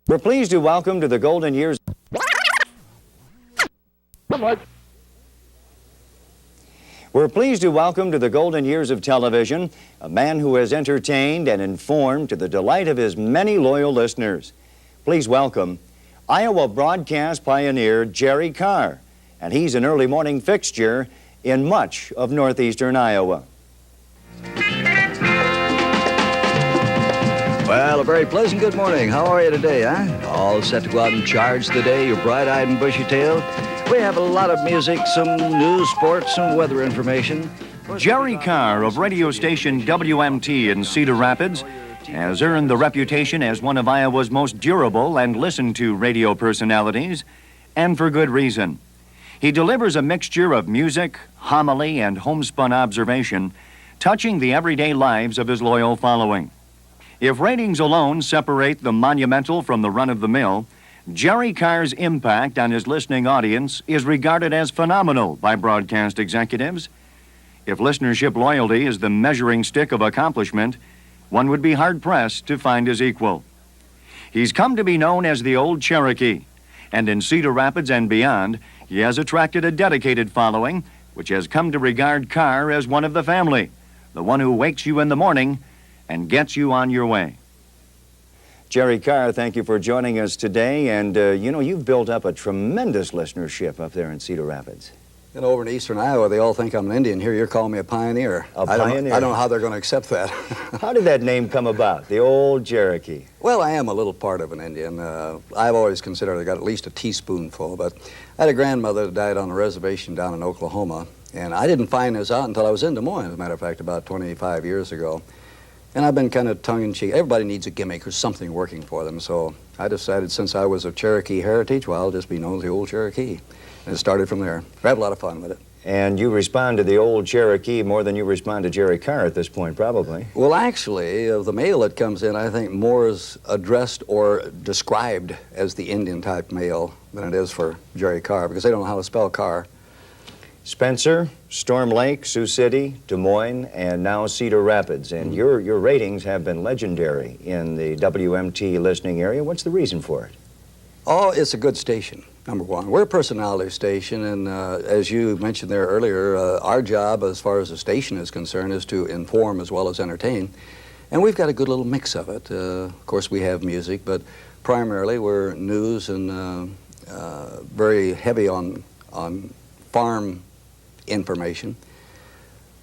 We're pleased to welcome to the golden years. We're pleased to welcome to the golden years of television a man who has entertained and informed to the delight of his many loyal listeners. Please welcome Iowa broadcast pioneer Jerry Carr, and he's an early morning fixture in much of northeastern Iowa. Well, a very pleasant good morning. How are you today, huh? All set to go out and charge the day, you're bright-eyed and bushy-tailed? We have a lot of music, some news, sports, some weather information. Jerry Carr of radio station WMT in Cedar Rapids has earned the reputation as one of Iowa's most durable and listened to radio personalities, and for good reason. He delivers a mixture of music, homily, and homespun observation, touching the everyday lives of his loyal following. If ratings alone separate the monumental from the run-of-the-mill, Jerry Carr's impact on his listening audience is regarded as phenomenal by broadcast executives. If listenership loyalty is the measuring stick of accomplishment, one would be hard-pressed to find his equal. He's come to be known as the Old Cherokee, and in Cedar Rapids and beyond, he has attracted a dedicated following, which has come to regard Carr as one of the family, the one who wakes you in the morning and gets you on your way. Jerry Carr, thank you for joining us today. And, you've built up a tremendous listenership up there in Cedar Rapids. You know, over in eastern Iowa, they all think I'm an Indian. Here, you're calling me a pioneer. A pioneer? I don't know how they're going to accept that. How did that name come about, the Old Cherokee? Well, I am a little part of an Indian. I've always considered I got at least a teaspoonful, but I had a grandmother that died on a reservation down in Oklahoma, and I didn't find this out until I was in Des Moines, as a matter of fact, about 25 years ago. And I've been kind of tongue-in-cheek. Everybody needs a gimmick or something working for them, so I decided since I was of Cherokee heritage, well, I'll just be known as the Old Cherokee. And it started from there. I had a lot of fun with it. And you respond to the Old Cherokee more than you respond to Jerry Carr at this point, probably. Well, actually, of the mail that comes in, I think more is addressed or described as the Indian-type mail than it is for Jerry Carr, because they don't know how to spell Carr. Spencer, Storm Lake, Sioux City, Des Moines, and now Cedar Rapids. And your ratings have been legendary in the WMT listening area. What's the reason for it? Oh, it's a good station, number one. We're a personality station, and as you mentioned there earlier, our job as far as the station is concerned is to inform as well as entertain. And we've got a good little mix of it. Of course, we have music, but primarily we're news and very heavy on farm information.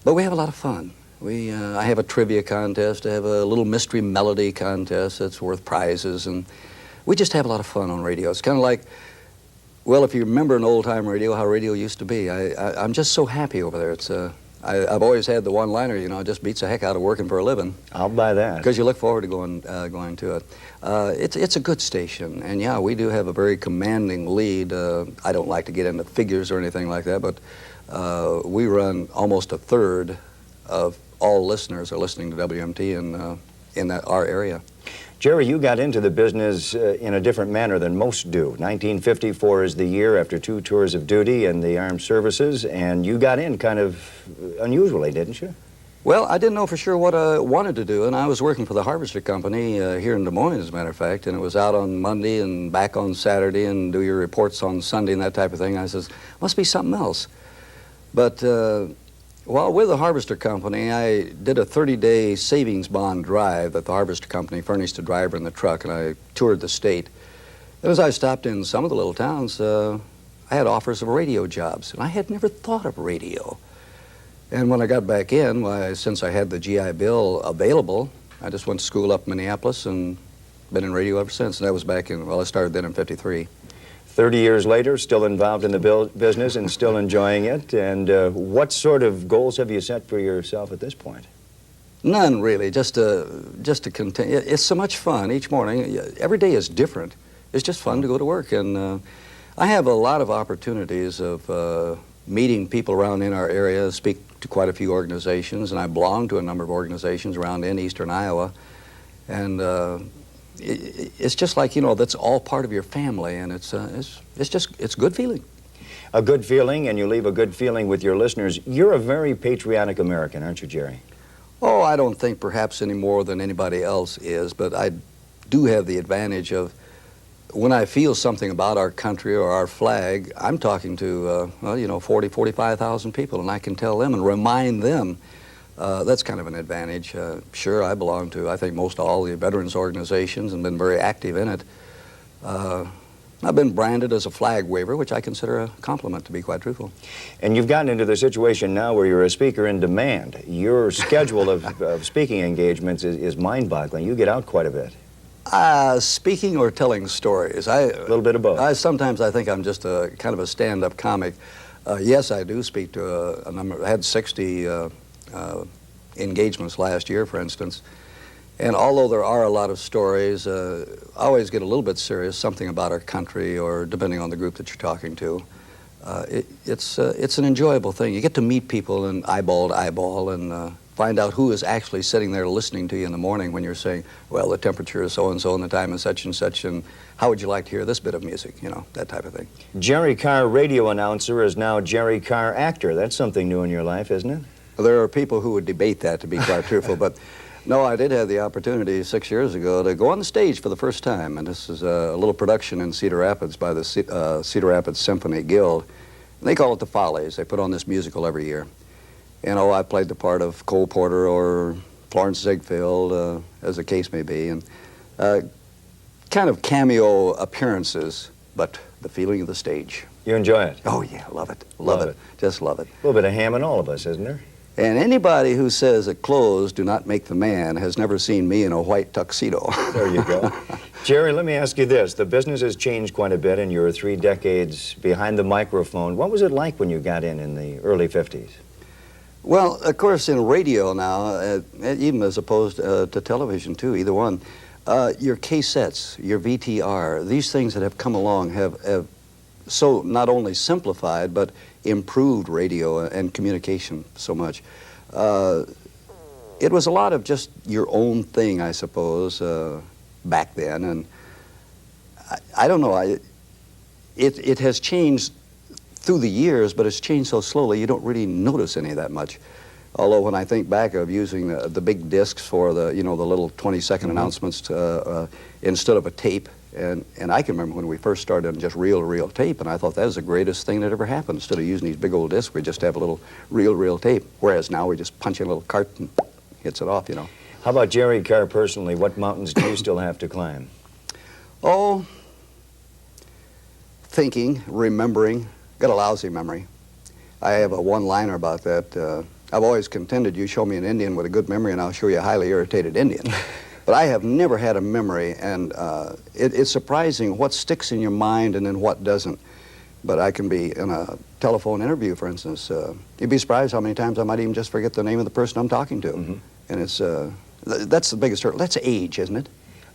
But we have a lot of fun. I have a trivia contest. I have a little mystery melody contest that's worth prizes, and we just have a lot of fun on radio. It's kind of like, well, if you remember an old-time radio, how radio used to be. I'm just so happy over there. It's I've always had the one-liner, it just beats the heck out of working for a living. I'll buy that. Because you look forward to going to it. It's a good station, and yeah, we do have a very commanding lead. I don't like to get into figures or anything like that, but we run almost a third of all listeners are listening to WMT in our area. Jerry, you got into the business in a different manner than most do. 1954 is the year after 2 tours of duty in the armed services, and you got in kind of unusually, didn't you? Well, I didn't know for sure what I wanted to do, and I was working for the Harvester Company here in Des Moines, as a matter of fact, and it was out on Monday and back on Saturday and do your reports on Sunday and that type of thing. I says, must be something else. But while with the Harvester Company, I did a 30-day savings bond drive that the Harvester Company furnished a driver in the truck, and I toured the state. And as I stopped in some of the little towns, I had offers of radio jobs, and I had never thought of radio. And when I got back in, since I had the GI Bill available, I just went to school up in Minneapolis and been in radio ever since. And that was back in, I started then in '53. 30 years later, still involved in the business and still enjoying it. And what sort of goals have you set for yourself at this point? None, really. Just to continue. It's so much fun each morning. Every day is different. It's just fun to go to work. And I have a lot of opportunities of meeting people around in our area, speak to quite a few organizations, and I belong to a number of organizations around in eastern Iowa. And it's just like, that's all part of your family, and it's a good feeling. A good feeling, and you leave a good feeling with your listeners. You're a very patriotic American, aren't you, Jerry? Oh, I don't think perhaps any more than anybody else is, but I do have the advantage of when I feel something about our country or our flag, I'm talking to, 40, 45,000 people, and I can tell them and remind them. That's kind of an advantage. Sure, I belong to, I think, most all the veterans organizations and been very active in it. I've been branded as a flag waver, which I consider a compliment, to be quite truthful. And you've gotten into the situation now where you're a speaker in demand. Your schedule of speaking engagements is mind-boggling. You get out quite a bit. Speaking or telling stories? A little bit of both. Sometimes I think I'm just a kind of a stand-up comic. Yes, I do speak to a number. I had 60 engagements last year, for instance. And although there are a lot of stories, I always get a little bit serious, something about our country or depending on the group that you're talking to. It's an enjoyable thing. You get to meet people and eyeball to eyeball and find out who is actually sitting there listening to you in the morning when you're saying, well, the temperature is so-and-so and the time is such, and how would you like to hear this bit of music, that type of thing. Jerry Carr, radio announcer, is now Jerry Carr, actor. That's something new in your life, isn't it? Well, there are people who would debate that, to be quite truthful, but no, I did have the opportunity 6 years ago to go on the stage for the first time, and this is a little production in Cedar Rapids by the Cedar Rapids Symphony Guild. And they call it the Follies. They put on this musical every year. And I played the part of Cole Porter or Florence Ziegfeld, as the case may be, and kind of cameo appearances, but the feeling of the stage. You enjoy it? Oh, yeah, love it. Love it. Just love it. A little bit of ham in all of us, isn't there? And anybody who says that clothes do not make the man has never seen me in a white tuxedo. There you go. Jerry, let me ask you this. The business has changed quite a bit in your 3 decades behind the microphone. What was it like when you got in the early 50s? Well, of course, in radio now, even as opposed to television, too, either one, your cassettes, your VTR, these things that have come along have so not only simplified, but improved radio and communication so much. It was a lot of just your own thing, I suppose, back then, and I don't know, it has changed through the years, but it's changed so slowly you don't really notice any of that much. Although when I think back of using the big discs for the little 20-second announcements instead of a tape, and I can remember when we first started on just reel-to-reel tape, and I thought that was the greatest thing that ever happened. Instead of using these big old discs, we just have a little reel-to-reel tape. Whereas now we just punch in a little cart and hits it off, How about Jerry Carr personally? What mountains do you still have to climb? Oh, thinking, remembering. Got a lousy memory. I have a one-liner about that. I've always contended you show me an Indian with a good memory and I'll show you a highly irritated Indian. But I have never had a memory, and it's surprising what sticks in your mind and then what doesn't. But I can be in a telephone interview, for instance. You'd be surprised how many times I might even just forget the name of the person I'm talking to. Mm-hmm. And it's that's the biggest hurdle. That's age, isn't it?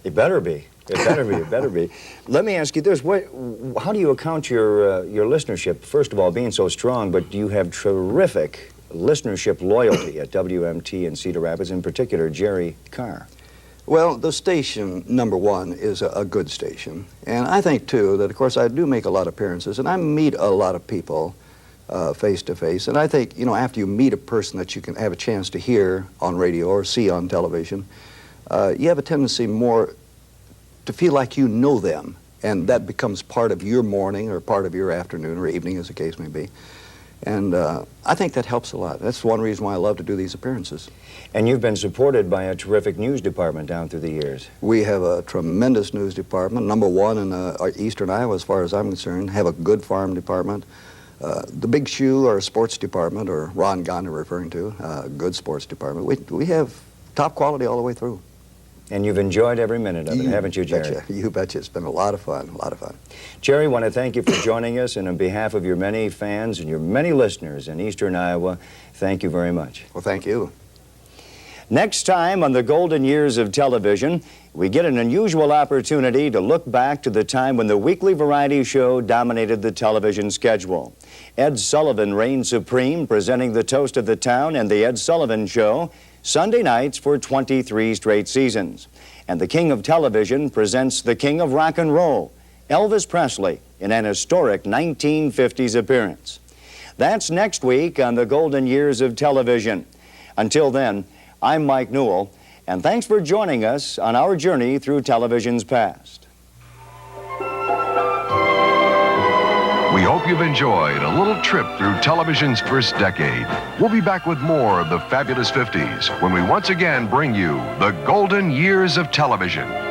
It better be. It better be. It better be. Let me ask you this: how do you account your listenership? First of all, being so strong, but you have terrific listenership loyalty at WMT in Cedar Rapids, in particular, Jerry Carr. Well, the station, number one, is a good station. And I think, too, that, of course, I do make a lot of appearances, and I meet a lot of people face to face. And I think, after you meet a person that you can have a chance to hear on radio or see on television, you have a tendency more to feel like you know them, and that becomes part of your morning or part of your afternoon or evening, as the case may be. And I think that helps a lot. That's one reason why I love to do these appearances. And you've been supported by a terrific news department down through the years. We have a tremendous news department, number one in eastern Iowa as far as I'm concerned. Have a good farm department. The Big Shoe, our sports department, or Ron Gonda referring to, good sports department. We have top quality all the way through. And you've enjoyed every minute of it, haven't you, Jerry? Betcha. You betcha. It's been a lot of fun, a lot of fun. Jerry, I want to thank you for joining us, and on behalf of your many fans and your many listeners in eastern Iowa, thank you very much. Well, thank you. Next time on the Golden Years of Television, we get an unusual opportunity to look back to the time when the weekly variety show dominated the television schedule. Ed Sullivan reigned supreme, presenting the toast of the town and the Ed Sullivan Show, Sunday nights for 23 straight seasons. And the King of Television presents the King of Rock and Roll, Elvis Presley, in an historic 1950s appearance. That's next week on the Golden Years of Television. Until then, I'm Mike Newell, and thanks for joining us on our journey through television's past. hope you've enjoyed a little trip through television's first decade. We'll be back with more of the fabulous 50s when we once again bring you the golden years of television.